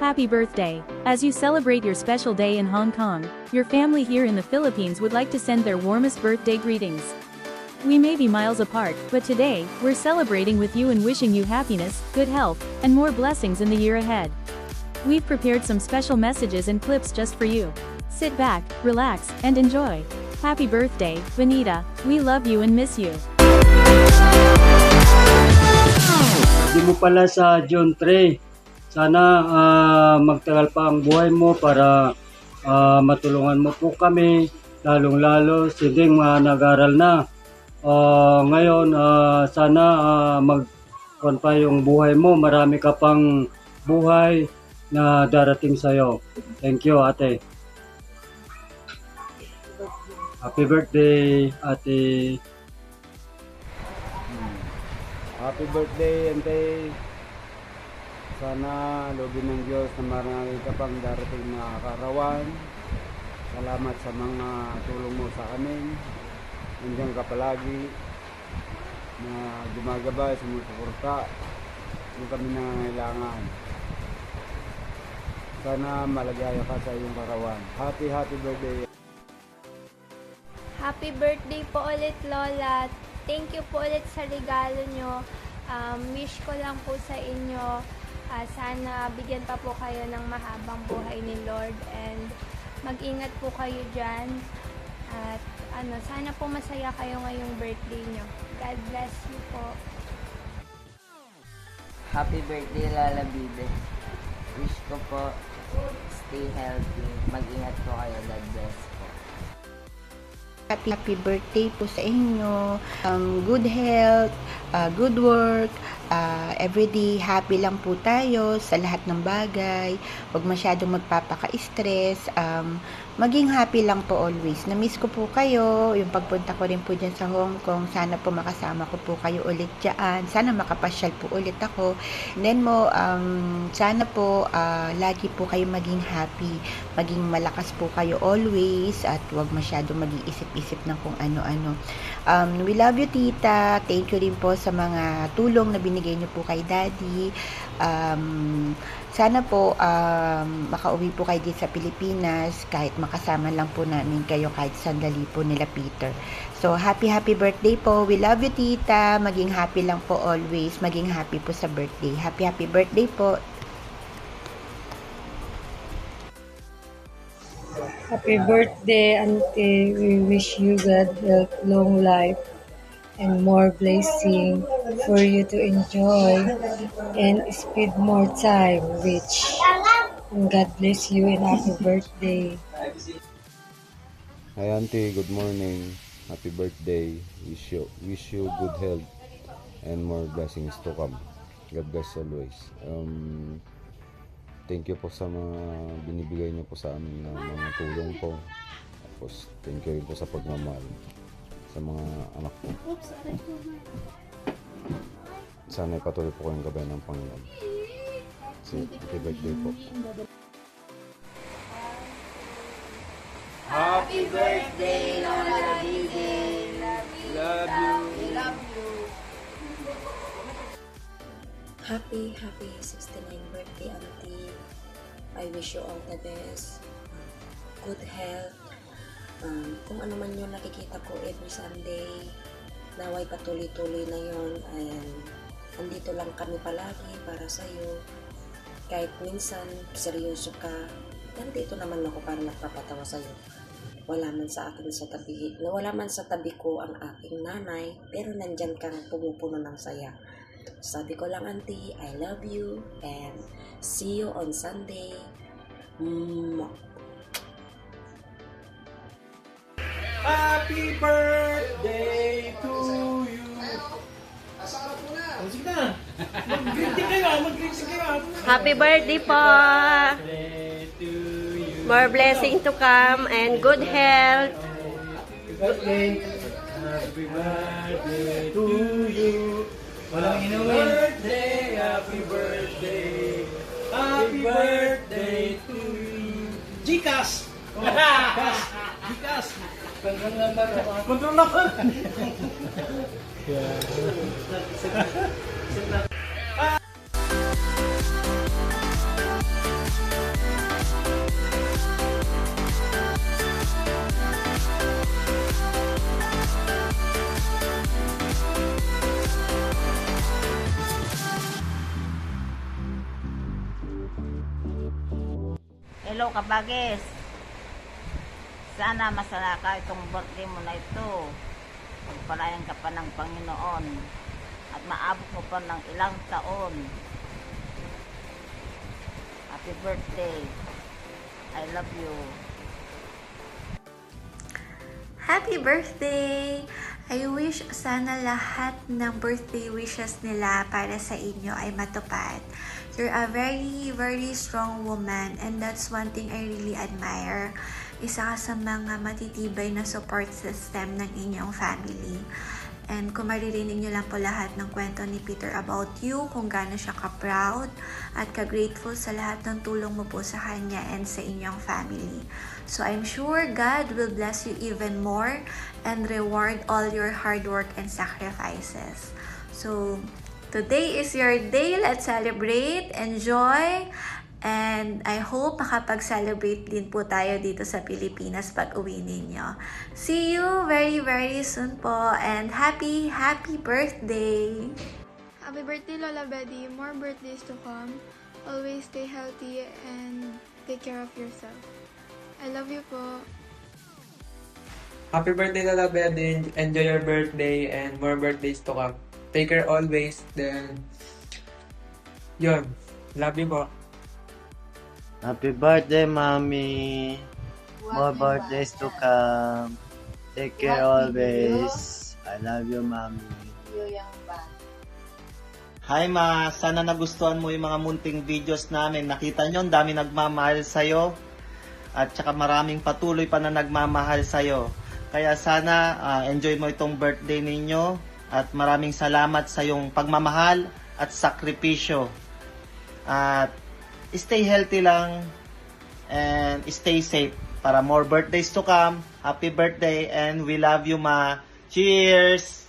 Happy birthday! As you celebrate your special day in Hong Kong, your family here in the Philippines would like to send their warmest birthday greetings. We may be miles apart, but today, we're celebrating with you and wishing you happiness, good health, and more blessings in the year ahead. We've prepared some special messages and clips just for you. Sit back, relax, and enjoy. Happy birthday, Benita. We love you and miss you. Hindi mo pala sa June 3. Sana magtagal pa ang buhay mo para matulungan mo po kami, lalong-lalo sinding nag-aral na. Ngayon, sana mag-on pa yung buhay mo. Marami ka pang buhay na darating sa'yo. Thank you, ate. Happy birthday, ate. Happy birthday, ante. Sana lobin ng Diyos na marami ka pang darating na kaarawan. Salamat sa mga tulong mo sa amin. Nandiyan ka palagi na gumagabay, sumusuporta kung kami nangangailangan. Sana malagaya ka sa iyong kaarawan. Happy birthday. Happy birthday po ulit, Lola. Thank you po ulit sa regalo nyo. Wish ko lang po sa inyo, sana bigyan pa po kayo ng mahabang buhay ni Lord, and mag-ingat po kayo dyan. At sana po masaya kayo ngayong birthday nyo. God bless you po. Happy birthday, Lala Bide. Wish ko po, stay healthy. Mag-ingat po kayo. God bless po. Happy birthday po sa inyo. Good health, good work, everyday happy lang po tayo sa lahat ng bagay. Huwag masyadong magpapaka-stress. Maging happy lang po always. Na-miss ko po kayo. Yung pagpunta ko rin po dyan sa Hong Kong, sana po makasama ko po kayo ulit dyan. Sana makapasyal po ulit ako. And then sana po lagi po kayo maging happy. Maging malakas po kayo always. At huwag masyadong mag-iisip-isip ng kung ano-ano. We love you, tita. Thank you rin po sa mga tulong na binigay niyo po kay daddy. Sana po makauwi po kayo dito sa Pilipinas, kahit makasama lang po namin kayo kahit sandali po nila Peter. So happy birthday po. We love you, tita. Maging happy lang po always. Maging happy po sa birthday. Happy birthday po. Happy birthday, Auntie. We wish you God health, long life, and more blessing for you to enjoy and spend more time rich. And God bless you and happy birthday. Hi auntie, good morning. Happy birthday. Wish you good health and more blessings to come. God bless always. Thank you po sa mga binibigay niyo po sa amin na mga tulong po. Tapos thank you rin po sa pagmamahal sa mga anak ko. Sana ipatuloy po kayong gabay ng Panginoon. Happy birthday po. Happy birthday, Lola Didi. Love you. We love you. Happy 69th birthday, Auntie. I wish you all the best. Good health. Kung ano man yung nakikita ko every Sunday, naway patuloy-tuloy na yun. And andito lang kami palagi para sa'yo. Kahit minsan seryoso ka, nandito naman ako para nagpapatawa sa'yo. Wala man sa tabi ko ang aking nanay, pero nandyan kang pumupuno ng saya. Sabi ko lang, Auntie, I love you and see you on Sunday. Happy birthday to you. Sige na. Mag-greeting kayo. Happy birthday po. More blessing to come and good health. Happy birthday to you. Walang inuwi. Happy birthday. Happy birthday to you. Gcash. Gcash. Kontrol naman. Hello, Kabagis. Sana masaya ka itong birthday mo na ito. Pagpalayan ka pa ng Panginoon at maabot mo pa ng ilang taon. Happy birthday. I love you. Happy birthday! I wish sana lahat ng birthday wishes nila para sa inyo ay matupad. You're a very, very strong woman and that's one thing I really admire. Isa ka sa mga matitibay na support system ng inyong family. And kung maririnig nyo lang po lahat ng kwento ni Peter about you, kung gaano siya ka-proud at ka-grateful sa lahat ng tulong mo po sa kanya and sa inyong family. So I'm sure God will bless you even more and reward all your hard work and sacrifices. So today is your day. Let's celebrate, enjoy, and I hope makapag-celebrate din po tayo dito sa Pilipinas pag uwi ninyo. See you very, very soon po and happy birthday! Happy birthday, Lola Betty. More birthdays to come. Always stay healthy and take care of yourself. I love you po. Happy birthday, Lola Betty. Enjoy your birthday and more birthdays to come. Take care always. Then, yun. Love you po. Happy birthday, Mommy. More birthdays to come. Take care always. I love you, Mommy. Hi, Ma. Sana nagustuhan mo yung mga munting videos namin. Nakita nyo, ang dami nagmamahal sa'yo. At saka maraming patuloy pa na nagmamahal sa'yo. Kaya sana enjoy mo itong birthday ninyo. At maraming salamat sa iyong pagmamahal at sakripisyo. At stay healthy lang and stay safe para more birthdays to come. Happy birthday and we love you, Ma. Cheers!